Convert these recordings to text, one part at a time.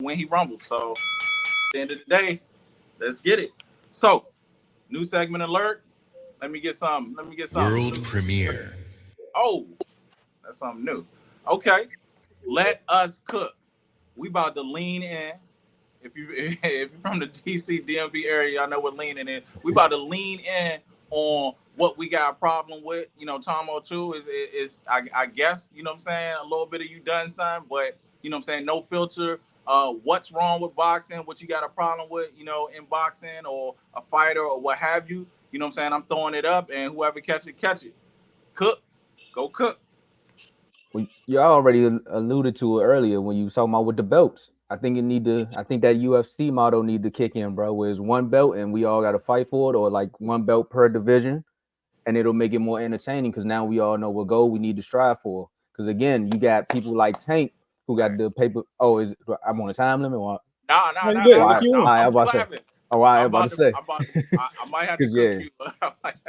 when he rumbles. So at the end of the day, let's get it. So new segment alert. Let me get some. Let me get some. World premiere. Oh, that's something new. Okay, let us cook. We about to lean in. If you if you're from the DC DMV area, y'all know what leaning is. We about to lean in on what we got a problem with. You know, Tomo too is I guess, you know what I'm saying, a little bit of you done son, but you know what I'm saying, no filter. What's wrong with boxing? What you got a problem with? You know, in boxing or a fighter or what have you? You know what I'm saying? I'm throwing it up, and whoever catch it, catch it. Cook, go cook. Well, you already alluded to it earlier when you was talking about with the belts. I think it need to. I think that UFC model need to kick in, bro. Where it's one belt and we all got to fight for it, or like one belt per division, and it'll make it more entertaining because now we all know what goal we need to strive for. Because again, you got people like Tank who got the paper. Oh, is I'm on a time limit? Or, Nah, nah, No, you nah, good. nah. why? What you want? I I'm about to say. clapping. Oh, I I'm about about to to. say. I'm about. I might have to Because cook yeah, you.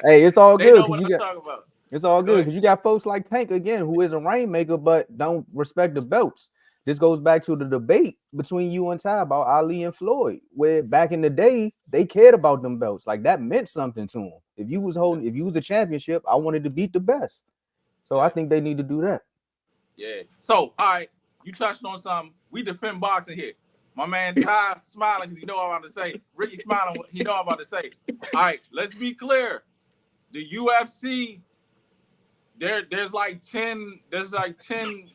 hey, it's all They good know because what you I'm got. talking about. It's all Go good ahead. because you got folks like Tank again, who is a rainmaker, but don't respect the belts. This goes back to the debate between you and Ty about Ali and Floyd, where back in the day they cared about them belts, like that meant something to them. If you was a championship, I wanted to beat the best. So I Yeah, think they need to do that. yeah. So, all right, you touched on something. We defend boxing here. My man Ty smiling because he know what I'm about to say. Ricky smiling, he know what I'm about to say. All right, let's be clear. The UFC, there's like 10,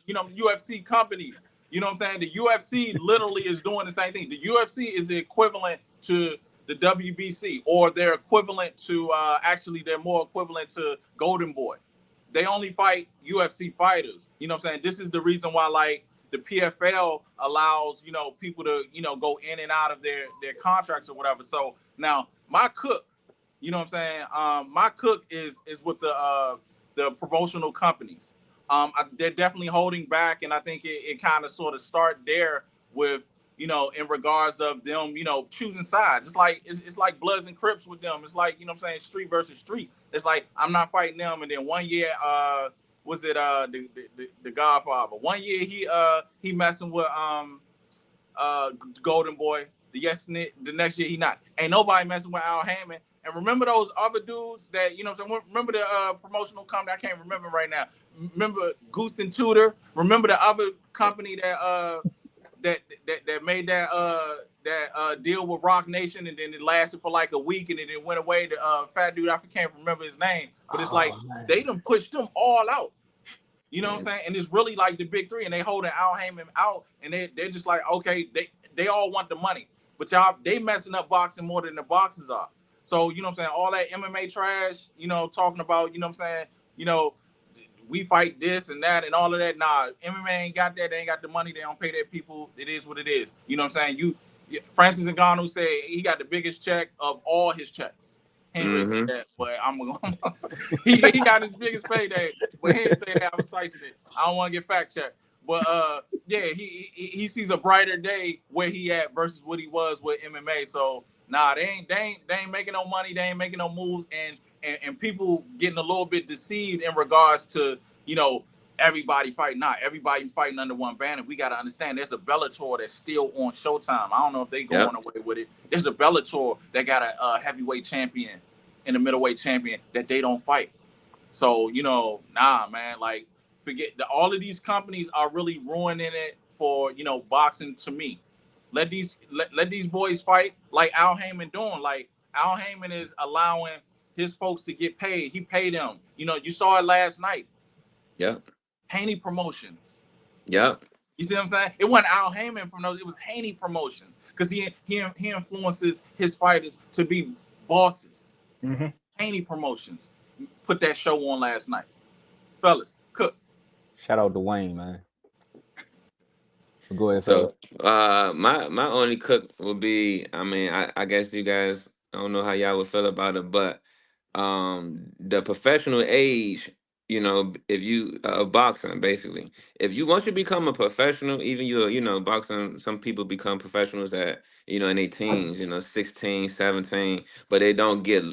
you know, UFC companies. You know what I'm saying? The UFC literally is doing the same thing. The UFC is the equivalent to the WBC, or they're equivalent to actually they're more equivalent to Golden Boy. They only fight UFC fighters. You know what I'm saying? This is the reason why like the PFL allows, you know, people to, you know, go in and out of their contracts or whatever. So now my cook, you know what I'm saying? My cook is with the promotional companies. They're definitely holding back, and I think it kind of sort of start there with, you know, in regards of them, you know, choosing sides. It's like Bloods and Crips with them. It's like, you know what I'm saying, street versus street. It's like I'm not fighting them, and then one year was it the Godfather. One year he messing with Golden Boy. The next year he not. Ain't nobody messing with Al Heyman. And remember those other dudes that, you know what I'm saying? Remember the promotional company? I can't remember right now. Remember Goose and Tudor? Remember the other company that made that deal with Rock Nation, and then it lasted for like a week, and then it went away. The fat dude, I can't remember his name, but it's like they done pushed them all out. You know what I'm saying? And it's really like the big three, and they holding Al Heyman out, and they're just like, okay, they all want the money, but y'all they messing up boxing more than the boxers are. So you know what I'm saying? All that MMA trash, you know, talking about, you know what I'm saying? You know, we fight this and that and all of that. Nah, MMA ain't got that. They ain't got the money. They don't pay their people. It is what it is. You know what I'm saying? Francis Ngannou said he got the biggest check of all his checks. He ain't really say that, but I'm gonna say he got his biggest payday, but he didn't say that. I was slicing it. I don't want to get fact checked, but yeah, he sees a brighter day where he at versus what he was with MMA. So nah, they ain't making no money. They ain't making no moves, and people getting a little bit deceived in regards to, you know, everybody fighting. Not everybody fighting under one banner. We got to understand there's a Bellator that's still on Showtime. I don't know if they going away with it. There's a Bellator that got a heavyweight champion and a middleweight champion that they don't fight. So, you know, nah, man, like forget all of these companies are really ruining it for, you know, boxing to me. Let these boys fight like Al Heyman doing. Like Al Heyman is allowing his folks to get paid. He paid them. You know, you saw it last night. Yep. Haney Promotions. Yep. You see what I'm saying? It wasn't Al Heyman from those. It was Haney Promotion because he influences his fighters to be bosses. Mm-hmm. Haney Promotions put that show on last night, fellas. Cook. Shout out to Wayne, man. Go ahead, So fellas. my only cook would be, I mean, I guess you guys, I don't know how y'all would feel about it, but the professional age, you know, if you of boxing, basically, if you once you become a professional, even you know, boxing, some people become professionals at, you know, in their teens, you know, 16, 17, but they don't get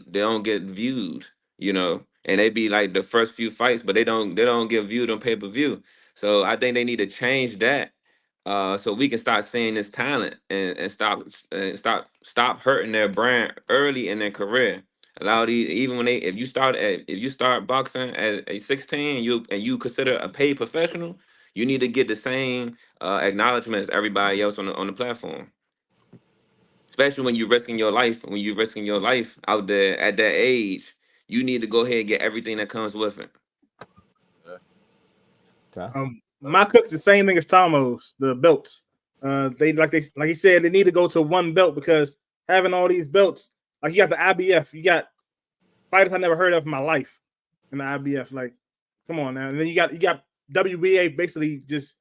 viewed, you know, and they be like the first few fights, but they don't get viewed on pay-per-view. So I think they need to change that, so we can start seeing this talent and stop hurting their brand early in their career. Allow these, even when if you start boxing at a 16, you consider a paid professional, you need to get the same acknowledgement as everybody else on the platform. Especially when you're risking your life, out there at that age, you need to go ahead and get everything that comes with it. My cook's the same thing as Tomo's, the belts. They like he said, they need to go to one belt because having all these belts, like you got the IBF, you got fighters I never heard of in my life in the IBF. Like, come on now. And then you got WBA basically just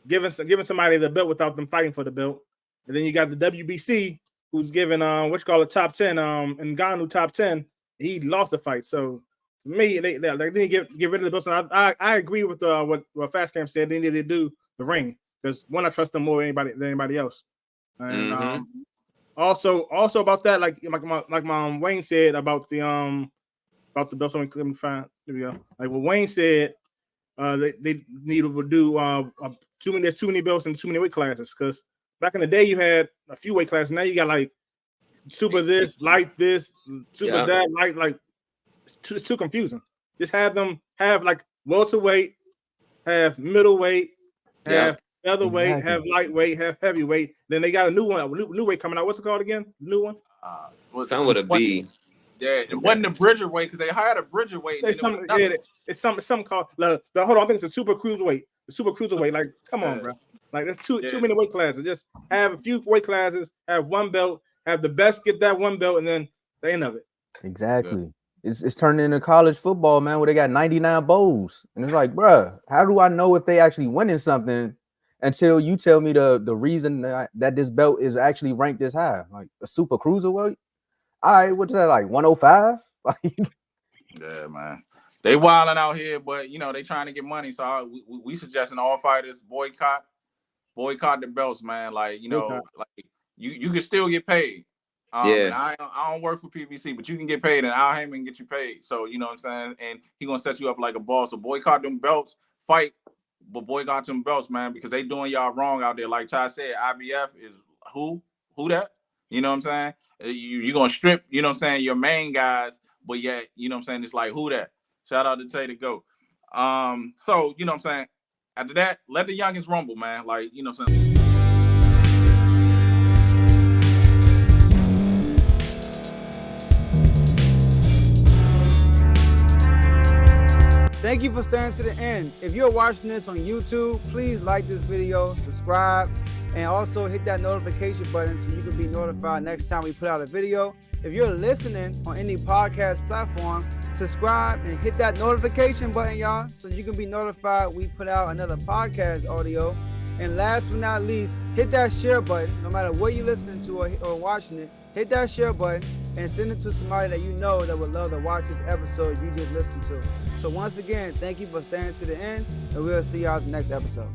giving somebody the belt without them fighting for the belt. And then you got the WBC who's giving top 10 Ngannou top 10. He lost the fight. So to me, they need to get rid of the belts. And I agree with what Fast Camp said. They need to do the ring because one, I trust them more than anybody else. And also about that, like my Wayne said about the belts. Let me find. There we go. Like what Wayne said, they need to do there's too many belts and too many weight classes because back in the day you had a few weight classes. Now you got like super this, light this, super that, like it's too confusing. Just have them have like welterweight, have middleweight, have featherweight, have lightweight, have heavyweight. Then they got a new one, new weight coming out. What's it called again? The new one? Something with a B. Yeah, it wasn't the Bridger weight because they hired a Bridger weight. It's something called hold on. I think it's a super cruiserweight. The super cruiserweight. Like, come on, bro. Like, there's too many weight classes. Just have a few weight classes. Have one belt. Have the best get that one belt, and then the end of it. Exactly. Yeah. It's turning into college football, man, where they got 99 bowls, and it's like, bruh, how do I know if they actually winning something until you tell me the reason that this belt is actually ranked this high, like a super cruiserweight? All right, what's that, like 105? Yeah, man. They wilding out here, but they trying to get money. So we suggesting all fighters boycott the belts, man. Like like you can still get paid. And I don't work for PBC, but you can get paid, and Al Heyman can get you paid. So you know what I'm saying, and he gonna set you up like a boss. So boycott them belts, fight, but boycott them belts, man, because they doing y'all wrong out there. Like Ty said, IBF is who that? You know what I'm saying? You're gonna strip, you know what I'm saying, your main guys, but yet, you know what I'm saying, it's like who that? Shout out to Tay to go. So, you know what I'm saying? After that, let the youngins rumble, man. Like, you know what I'm saying? Thank you for staying to the end. If you're watching this on YouTube, please like this video, subscribe, and also hit that notification button so you can be notified next time we put out a video. If you're listening on any podcast platform, subscribe and hit that notification button, y'all, so you can be notified we put out another podcast audio. And last but not least, hit that share button. No matter what you're listening to or watching it, hit that share button and send it to somebody that you know that would love to watch this episode you just listened to. So once again, thank you for staying to the end, and we'll see y'all in the next episode.